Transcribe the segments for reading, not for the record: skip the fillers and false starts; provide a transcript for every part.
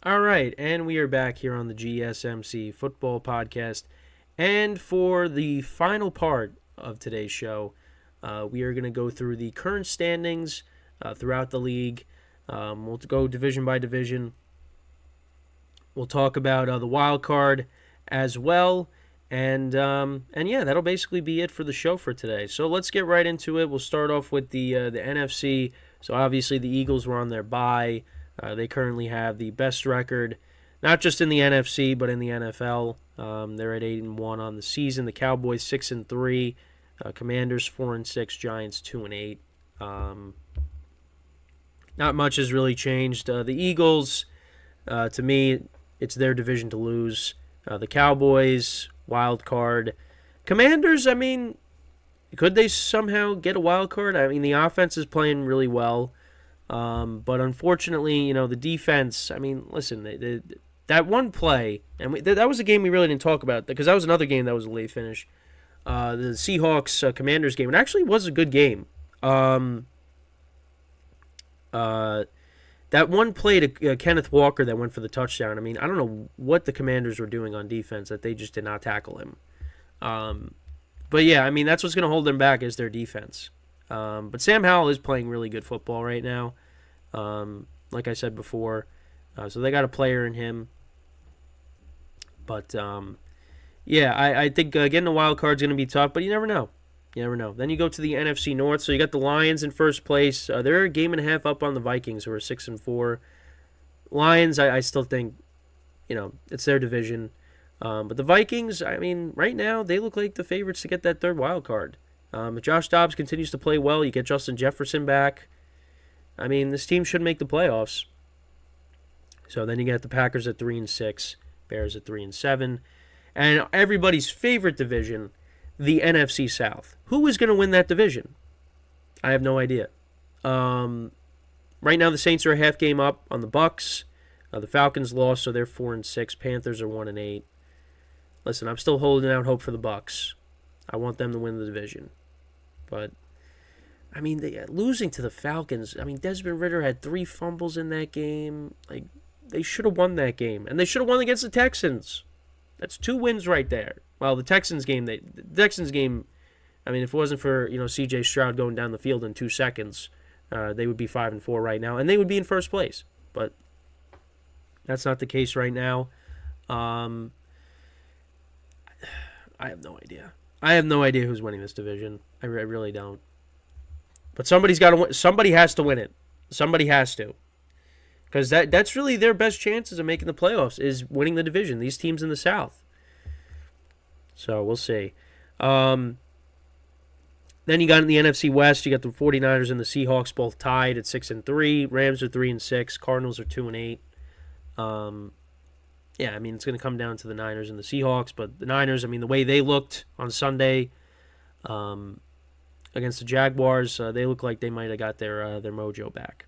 All right, and we are back here on the GSMC football podcast. And for the final part of today's show, we are going to go through the current standings throughout the league. We'll go division by division. We'll talk about the wild card as well. And yeah, that'll basically be it for the show for today. So let's get right into it. We'll start off with the NFC. So obviously the Eagles were on their bye. They currently have the best record, not just in the NFC but in the NFL. They're at 8-1 on the season. The Cowboys 6-3, Commanders 4-6, Giants 2-8. Not much has really changed. The Eagles, to me, it's their division to lose. The Cowboys, wild card. Commanders, I mean, could they somehow get a wild card? I mean, the offense is playing really well. But unfortunately, the defense, I mean, listen, that one play, and that was a game we really didn't talk about, because that was another game that was a late finish. The Seahawks-Commanders game, it actually was a good game. That one play to Kenneth Walker that went for the touchdown, I mean, I don't know what the Commanders were doing on defense, that they just did not tackle him. But yeah, I mean, that's what's going to hold them back is their defense. But Sam Howell is playing really good football right now, like I said before. So they got a player in him. But, yeah, I think getting a wild card is going to be tough, but you never know. You never know. Then you go to the NFC North. So you got the Lions in first place. They're a game and a half up on the Vikings, who are 6-4. Lions, I still think, it's their division. But the Vikings, I mean, right now, they look like the favorites to get that third wild card. If Josh Dobbs continues to play well, you get Justin Jefferson back. I mean, this team should make the playoffs. So then you get the Packers at 3-6, Bears at 3-7, and everybody's favorite division, the NFC South. Who is going to win that division? I have no idea. Right now, the Saints are a half game up on the Bucks. The Falcons lost, so they're 4-6. Panthers are 1-8. Listen, I'm still holding out hope for the Bucks. I want them to win the division. But, I mean, losing to the Falcons, I mean, Desmond Ridder had 3 fumbles in that game. Like, they should have won that game. And they should have won against the Texans. That's 2 wins right there. Well, the Texans game, I mean, if it wasn't for, C.J. Stroud going down the field in 2 seconds, they would be 5-4 right now. And they would be in first place. But that's not the case right now. I have no idea. I have no idea who's winning this division. I really don't. But somebody's got to win. Somebody has to win it. Somebody has to. Because that's really their best chances of making the playoffs, is winning the division. These teams in the South. So we'll see. Then you got in the NFC West, you got the 49ers and the Seahawks both tied at 6-3. Rams are 3-6. Cardinals are 2-8. Yeah, I mean, it's going to come down to the Niners and the Seahawks, but the Niners, I mean, the way they looked on Sunday against the Jaguars, they look like they might have got their mojo back.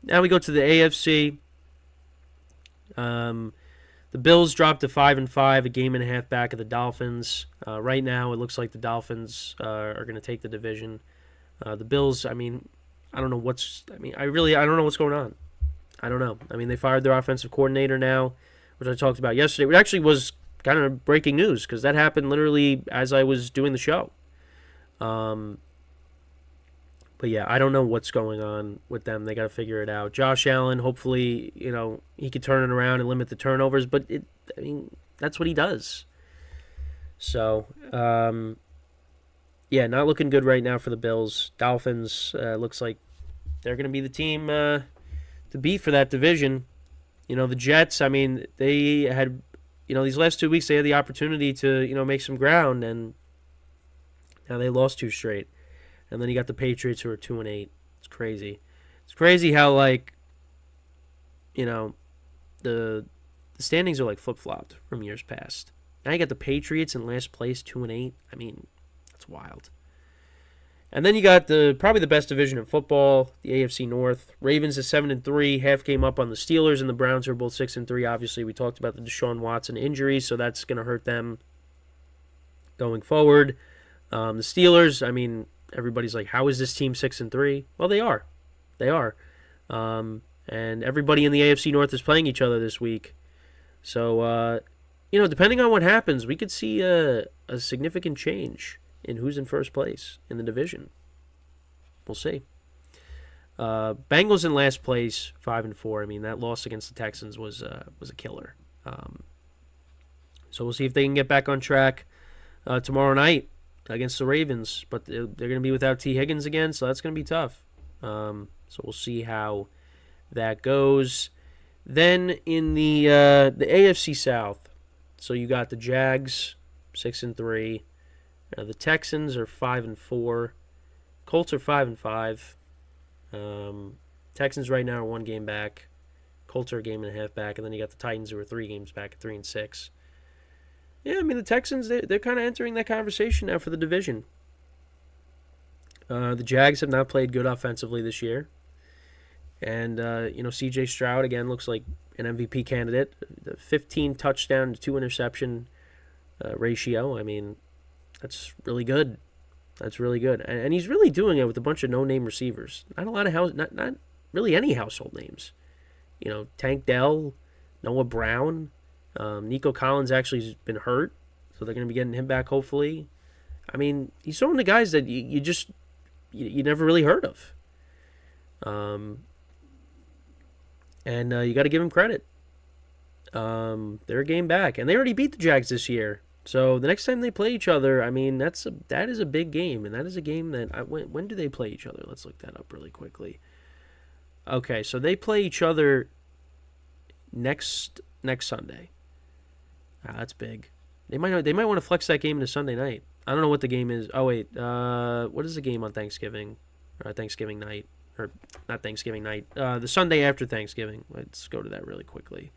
Now we go to the AFC. The Bills dropped to 5-5, a game and a half back of the Dolphins. Right now, it looks like the Dolphins are going to take the division. The Bills, I mean, I don't know what's going on. I don't know. I mean, they fired their offensive coordinator now, which I talked about yesterday. It actually was kind of breaking news because that happened literally as I was doing the show. But yeah, I don't know what's going on with them. They got to figure it out. Josh Allen, hopefully, he could turn it around and limit the turnovers, but that's what he does. So, yeah, not looking good right now for the Bills. Dolphins, looks like they're going to be the team to beat for that division. The Jets, I mean, they had, these last 2 weeks they had the opportunity to, make some ground, and now they lost 2 straight. And then you got the Patriots, who are 2-8. It's crazy. It's crazy how, the standings are flip-flopped from years past. Now you got the Patriots in last place, 2-8. I mean, that's wild. And then you got probably the best division in football, the AFC North. Ravens is 7-3, half game up on the Steelers, and the Browns are both 6-3. Obviously, we talked about the Deshaun Watson injury, so that's going to hurt them going forward. The Steelers, I mean, everybody's like, how is this team 6-3? Well, they are. They are. and everybody in the AFC North is playing each other this week. So, depending on what happens, we could see a significant change in who's in first place in the division. We'll see. Bengals in last place, 5-4. I mean, that loss against the Texans was a killer. So we'll see if they can get back on track tomorrow night against the Ravens. But they're going to be without T. Higgins again, so that's going to be tough. So we'll see how that goes. Then in the AFC South, so you got the Jags 6-3. The Texans are 5-4. Colts are 5-5. Texans right now are 1 game back. Colts are a game and a half back, and then you got the Titans who are 3 games back at 3-6. Yeah, I mean the Texans they're kind of entering that conversation now for the division. The Jags have not played good offensively this year, and C.J. Stroud again looks like an MVP candidate. The 15 touchdown to 2 interception ratio. I mean, that's really good. That's really good, and he's really doing it with a bunch of no-name receivers. Not a lot of not really any household names. Tank Dell, Noah Brown, Nico Collins actually has been hurt, so they're going to be getting him back hopefully. I mean, he's throwing the guys that you never really heard of. And you got to give him credit. They're a game back, and they already beat the Jags this year. So the next time they play each other, I mean, that is a big game, and that is a game that when do they play each other? Let's look that up really quickly. Okay, so they play each other next Sunday. That's big. They might want to flex that game into Sunday night. I don't know what the game is. Oh wait, what is the game on Thanksgiving? Thanksgiving night, or not Thanksgiving night? The Sunday after Thanksgiving. Let's go to that really quickly.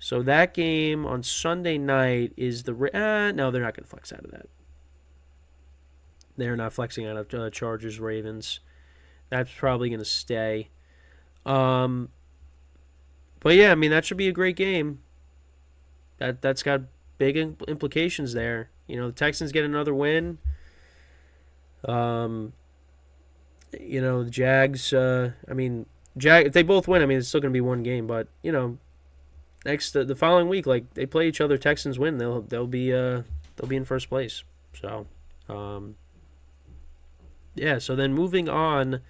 So that game on Sunday night is no, they're not going to flex out of that. They're not flexing out of Chargers Ravens. That's probably going to stay. But yeah, I mean that should be a great game. That's got big implications there. The Texans get another win. The Jags. If they both win, I mean it's still going to be one game. But the following week, like they play each other, Texans win, they'll be in first place. So, yeah. So then moving on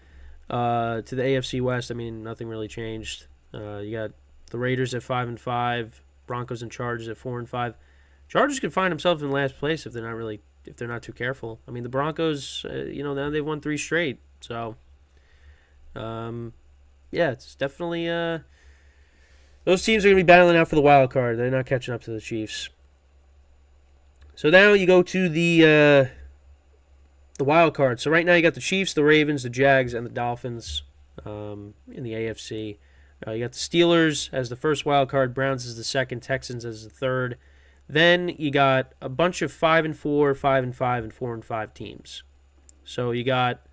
to the AFC West, I mean nothing really changed. You got the Raiders at 5-5, Broncos and Chargers at 4-5. Chargers could find themselves in last place if they're not too careful. I mean the Broncos, now they've won 3 straight. So, yeah, it's definitely those teams are going to be battling out for the wild card. They're not catching up to the Chiefs. So now you go to the wild card. So right now you got the Chiefs, the Ravens, the Jags, and the Dolphins in the AFC. You got the Steelers as the first wild card, Browns as the second, Texans as the third. Then you got a bunch of 5-4, 5-5, and 4-5 teams. So you got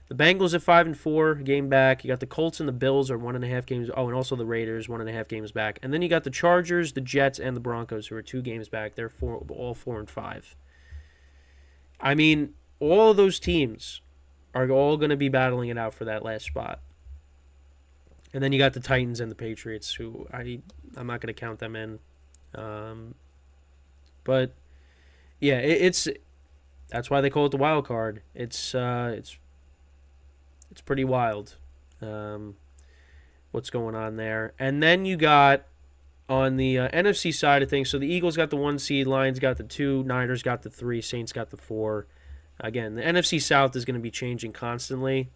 the Bengals at 5-4, game back. You got the Colts and the Bills are 1.5 games. Oh, and also the Raiders 1.5 games back. And then you got the Chargers, the Jets, and the Broncos who are 2 games back. They're all 4-5. I mean, all of those teams are all going to be battling it out for that last spot. And then you got the Titans and the Patriots, who I'm not going to count them in. But yeah, that's why they call it the wild card. It's pretty wild what's going on there. And then you got on the NFC side of things, so the Eagles got the 1 seed, Lions got the 2, Niners got the 3, Saints got the 4. Again, the NFC South is going to be changing constantly.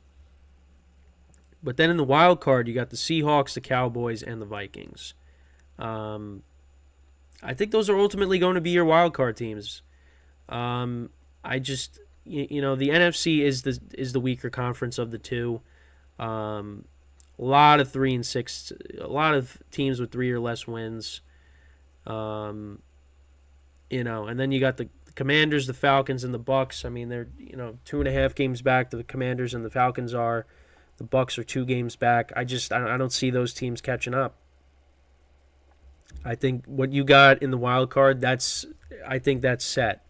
But then in the wild card, you got the Seahawks, the Cowboys, and the Vikings. I think those are ultimately going to be your wild card teams. I just, the NFC is the weaker conference of the two. A lot of 3-6, a lot of teams with 3 or less wins. And then you got the Commanders, the Falcons, and the Bucks. I mean, they're 2.5 games back. The Commanders and the Falcons are. The Bucks are 2 games back. I don't see those teams catching up. I think what you got in the wild card, I think that's set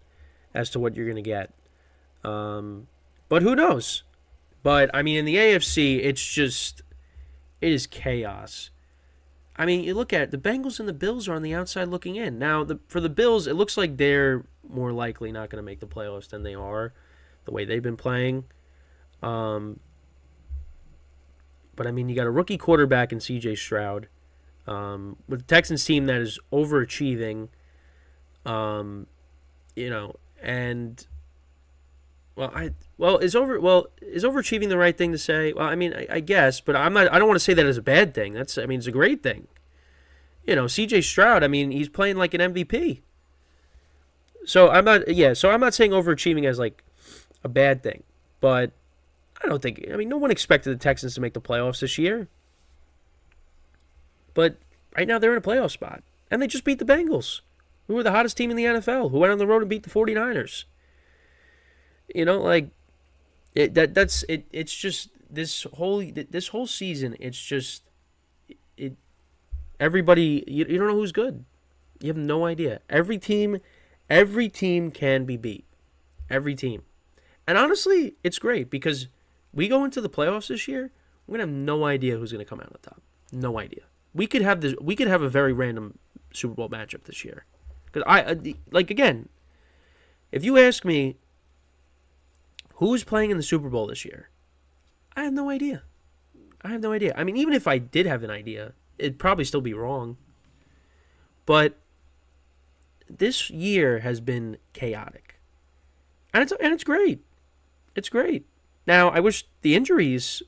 as to what you're going to get. But who knows? But I mean, in the AFC, it's It is chaos. I mean, you look at it, the Bengals and the Bills are on the outside looking in. Now, for the Bills, it looks like they're more likely not going to make the playoffs than they are, the way they've been playing. But, I mean, you got a rookie quarterback in C.J. Stroud, with the Texans team that is overachieving, and... is overachieving the right thing to say? Well, I mean, I guess, but I don't want to say that as a bad thing. It's a great thing. C.J. Stroud, I mean, he's playing like an MVP. So I'm not saying overachieving as like a bad thing, but I don't think. I mean, no one expected the Texans to make the playoffs this year, but right now they're in a playoff spot, and they just beat the Bengals, who were the hottest team in the NFL, who went on the road and beat the 49ers. It's just this whole season. It's just everybody. You don't know who's good. You have no idea. Every team can be beat. Every team, and honestly, it's great because we go into the playoffs this year. We're gonna have no idea who's gonna come out on top. No idea. We could have this. We could have a very random Super Bowl matchup this year. Because again, if you ask me, who's playing in the Super Bowl this year? I have no idea. I mean, even if I did have an idea, it'd probably still be wrong. But this year has been chaotic. And it's great. It's great. Now, I wish the injuries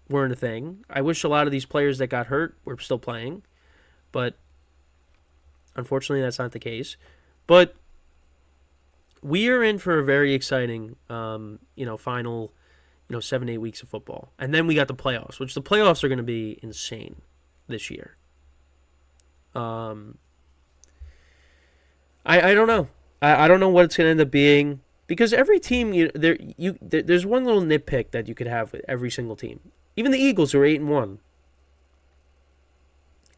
weren't a thing. I wish a lot of these players that got hurt were still playing. But unfortunately, that's not the case. But we are in for a very exciting, final, 7-8 weeks of football. And then we got the playoffs, which the playoffs are going to be insane this year. I don't know. I don't know what it's going to end up being. Because every team, there's one little nitpick that you could have with every single team. Even the Eagles are 8-1.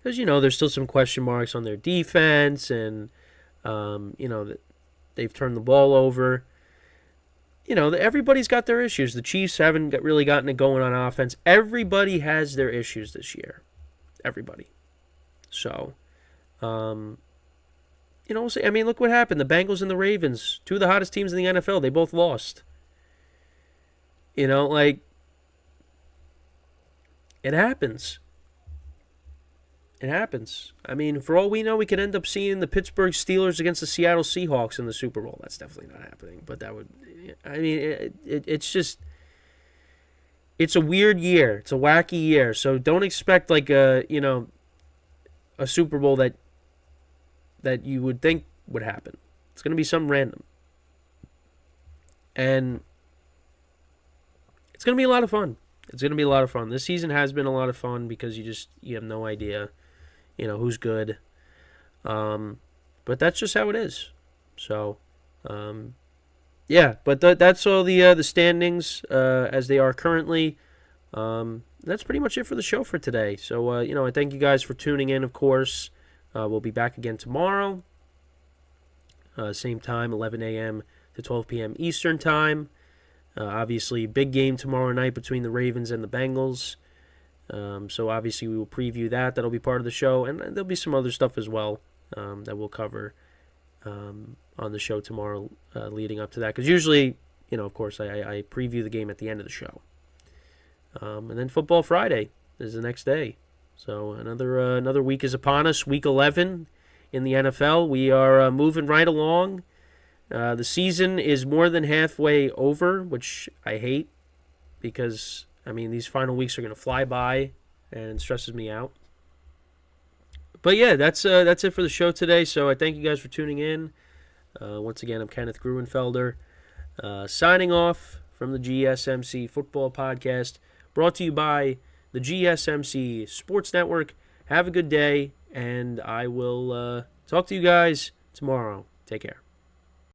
Because, there's still some question marks on their defense and, they've turned the ball over. Everybody's got their issues. The Chiefs haven't really gotten it going on offense. Everybody has their issues this year. Everybody. So, we'll see. I mean, look what happened. The Bengals and the Ravens, two of the hottest teams in the NFL, they both lost. It happens. It happens. I mean, for all we know, we could end up seeing the Pittsburgh Steelers against the Seattle Seahawks in the Super Bowl. That's definitely not happening. But that would, I mean, it's just, it's a weird year. It's a wacky year. So don't expect like a Super Bowl that you would think would happen. It's going to be something random. And it's going to be a lot of fun. This season has been a lot of fun because you have no idea, who's good. But that's just how it is. So, but that's all the standings as they are currently. That's pretty much it for the show for today. So, I thank you guys for tuning in, of course. We'll be back again tomorrow. Same time, 11 a.m. to 12 p.m. Eastern Time. Obviously, big game tomorrow night between the Ravens and the Bengals. So obviously we will preview that. That'll be part of the show. And there'll be some other stuff as well that we'll cover on the show tomorrow leading up to that. Because usually, of course, I preview the game at the end of the show. And then Football Friday is the next day. So another week is upon us, Week 11 in the NFL. We are moving right along. The season is more than halfway over, which I hate because, these final weeks are going to fly by and it stresses me out. But yeah, that's it for the show today. So I thank you guys for tuning in. Once again, I'm Kenneth Gruenfelder, signing off from the GSMC Football Podcast, brought to you by the GSMC Sports Network. Have a good day, and I will talk to you guys tomorrow. Take care.